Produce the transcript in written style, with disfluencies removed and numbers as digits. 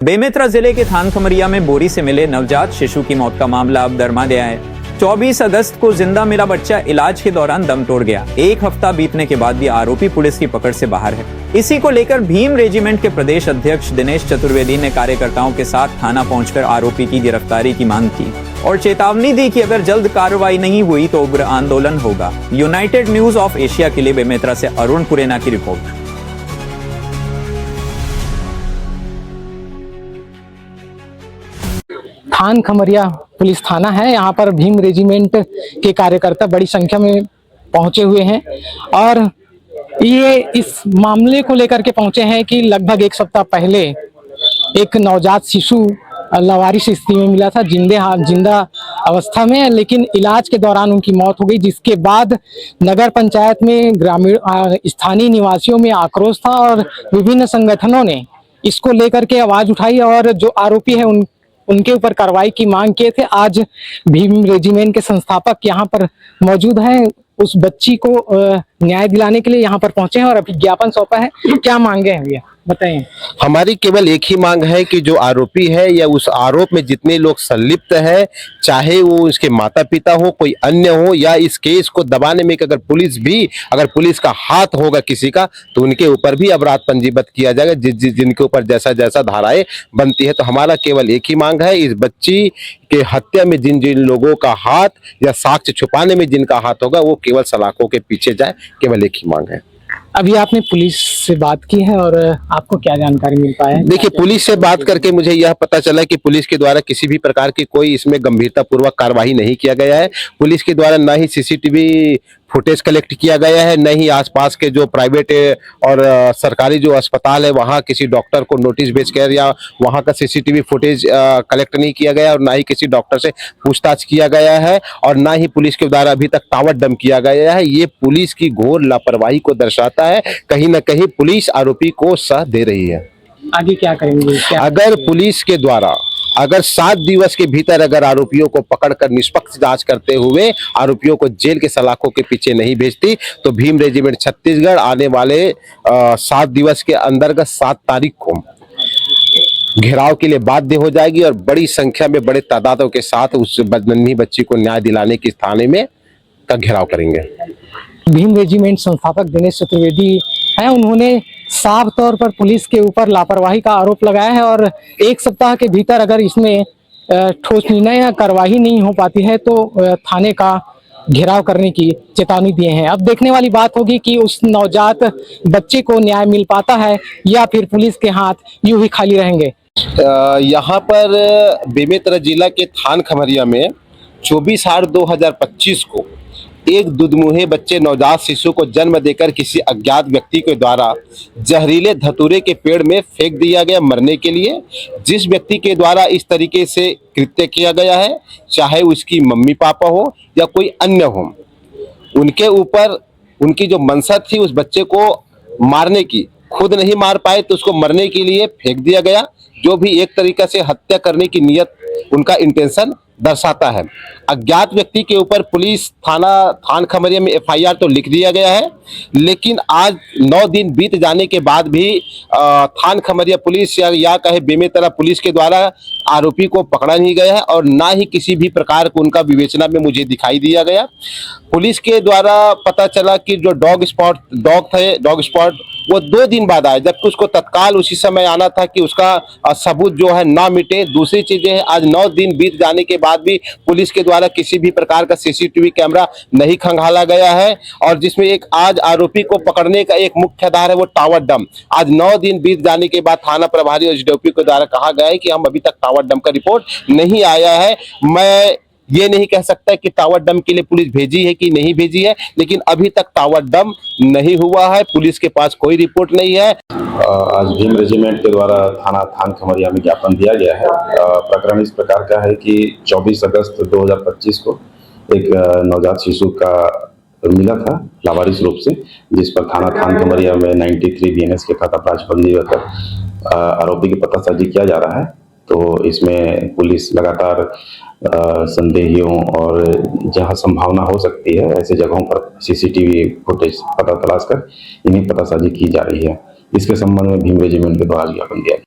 बेमेतरा जिले के थान खमरिया में बोरी से मिले नवजात शिशु की मौत का मामला अब दरमा गया है। 24 अगस्त को जिंदा मिला बच्चा इलाज के दौरान दम तोड़ गया। एक हफ्ता बीतने के बाद भी आरोपी पुलिस की पकड़ से बाहर है। इसी को लेकर भीम रेजिमेंट के प्रदेश अध्यक्ष दिनेश चतुर्वेदी ने कार्यकर्ताओं के साथ थाना पहुंचकर आरोपी की गिरफ्तारी की मांग की और चेतावनी दी कि अगर जल्द कार्रवाई नहीं हुई तो उग्र आंदोलन होगा। यूनाइटेड न्यूज ऑफ एशिया के लिए बेमेतरा से अरुण पुरेना की रिपोर्ट। थान खमरिया पुलिस थाना है। यहाँ पर भीम रेजिमेंट के कार्यकर्ता बड़ी संख्या में पहुंचे हुए हैं और ये इस मामले को लेकर के पहुंचे हैं कि लगभग एक सप्ताह पहले एक नवजात शिशु लावारिस स्थिति में मिला था, जिंदा अवस्था में, लेकिन इलाज के दौरान उनकी मौत हो गई, जिसके बाद नगर पंचायत में ग्रामीण स्थानीय निवासियों में आक्रोश था और विभिन्न संगठनों ने इसको लेकर के आवाज उठाई और जो आरोपी है उनके ऊपर कार्रवाई की मांग किए थे। आज भीम रेजिमेंट के संस्थापक यहाँ पर मौजूद हैं, उस बच्ची को न्याय दिलाने के लिए यहाँ पर पहुंचे हैं और अभी ज्ञापन सौंपा है। क्या मांगे हैं भैया, बताइए। हमारी केवल एक ही मांग है कि जो आरोपी है या उस आरोप में जितने लोग संलिप्त है, चाहे वो उसके माता पिता हो, कोई अन्य हो, या इस केस को दबाने में अगर पुलिस का हाथ होगा किसी का, तो उनके ऊपर भी अपराध पंजीबद्ध किया जाएगा, जिनके ऊपर जैसा जैसा धाराएं बनती है। तो हमारा केवल एक ही मांग है, इस बच्ची के हत्या में जिन जिन लोगों का हाथ या साक्ष्य छुपाने में जिनका हाथ होगा, वो केवल सलाखों के पीछे जाए। केवल एक ही मांग है। अभी आपने पुलिस से बात की है और आपको क्या जानकारी मिल पाया है? देखिए, पुलिस से बात करके मुझे यह पता चला कि पुलिस के द्वारा किसी भी प्रकार की कोई इसमें गंभीरता पूर्वक कार्रवाई नहीं किया गया है। पुलिस के द्वारा न ही सीसीटीवी फुटेज कलेक्ट किया गया है, न ही आसपास के जो प्राइवेट और सरकारी जो अस्पताल है वहां किसी डॉक्टर को नोटिस भेजकर या वहां का सीसीटीवी फुटेज कलेक्ट नहीं किया गया और ना ही किसी डॉक्टर से पूछताछ किया गया है और ना ही पुलिस के द्वारा अभी तक टावर डंप किया गया है। ये पुलिस की घोर लापरवाही को दर्शाता है। कहीं ना कहीं पुलिस आरोपी को साथ दे रही है। आगे क्या करेंगे? अगर पुलिस के द्वारा 7 दिवस के भीतर अगर आरोपियों को पकड़कर निष्पक्ष जांच करते हुए आरोपियों को जेल के सलाखों के पीछे नहीं भेजती, तो भीम रेजिमेंट छत्तीसगढ़ आने वाले 7 दिवस के अंतर्गत 7 तारीख को घेराव के लिए बाध्य हो जाएगी और बड़ी संख्या में बड़े तादादों के साथ उस नन्ही बच्ची को न्याय दिलाने की थाने में का घेराव करेंगे। भीम रेजिमेंट संस्थापक दिनेश चतुर्वेदी है, उन्होंने साफ तौर पर पुलिस के ऊपर लापरवाही का आरोप लगाया है और एक सप्ताह के भीतर अगर इसमें ठोस निर्णय या कार्रवाई नहीं हो पाती है तो थाने का घेराव करने की चेतावनी दिए हैं। अब देखने वाली बात होगी कि उस नवजात बच्चे को न्याय मिल पाता है या फिर पुलिस के हाथ यूं ही खाली रहेंगे। यहाँ पर बेमेतरा जिला के थान खमरिया में 24/8/2025 को एक दुधमुहे बच्चे नवजात शिशु को जन्म देकर किसी अज्ञात व्यक्ति के द्वारा जहरीले धतूरे के पेड़ में फेंक दिया गया मरने के लिए। जिस व्यक्ति के द्वारा इस तरीके से कृत्य किया गया है, चाहे उसकी मम्मी पापा हो या कोई अन्य हो, उनके ऊपर उनकी जो मंशा थी उस बच्चे को मारने की, खुद नहीं मार पाए तो उसको मरने के लिए फेंक दिया गया, जो भी एक तरीका से हत्या करने की नियत उनका इंटेंशन दर्शाता है। अज्ञात व्यक्ति के ऊपर पुलिस थान खमरिया में एफआईआर तो लिख दिया गया है, लेकिन आज 9 दिन बीत जाने के बाद भी थान खमरिया पुलिस या कहे बेमेतरा पुलिस के द्वारा आरोपी को पकड़ा नहीं गया है और ना ही किसी भी प्रकार को उनका विवेचना में मुझे दिखाई दिया गया। पुलिस के द्वारा पता चला कि जो डॉग स्पॉट वो 2 दिन बाद आया, जबकि उसको तत्काल उसी समय आना था कि उसका सबूत जो है ना मिटे। दूसरी चीजें हैं, आज 9 दिन बीत जाने के बाद भी पुलिस के द्वारा किसी भी प्रकार का सीसीटीवी कैमरा नहीं खंगाला गया है और जिसमें एक आज आरोपी को पकड़ने का एक मुख्य आधार है वो टावर डंप। आज 9 दिन बीत जाने के बाद थाना प्रभारी और एसडीओपी के द्वारा कहा गया है कि हम अभी तक टावर डंप का रिपोर्ट नहीं आया है। मैं ये नहीं कह सकता कि टावर डंप के लिए पुलिस भेजी है कि नहीं भेजी है, लेकिन अभी तक टावर डंप नहीं हुआ है, पुलिस के पास कोई रिपोर्ट नहीं है। आज भीम रेजिमेंट के द्वारा थान खमरिया में ज्ञापन दिया गया है। प्रकरण इस प्रकार का है कि 24 अगस्त 2025 को एक नवजात शिशु का मिला था लावारिस रूप से, जिस पर थान खमरिया में 93 BNS के तहत अपराध पंजीबद्ध कर आरोपी की पतासाजी किया जा रहा है। तो इसमें पुलिस लगातार संदेहियों और जहां संभावना हो सकती है ऐसे जगहों पर सीसीटीवी फुटेज पता तलाश कर इन्हीं पतासाजी की जा रही है। इसके संबंध में भीम रेजिमेंट के द्वारा ज्ञापन दिया।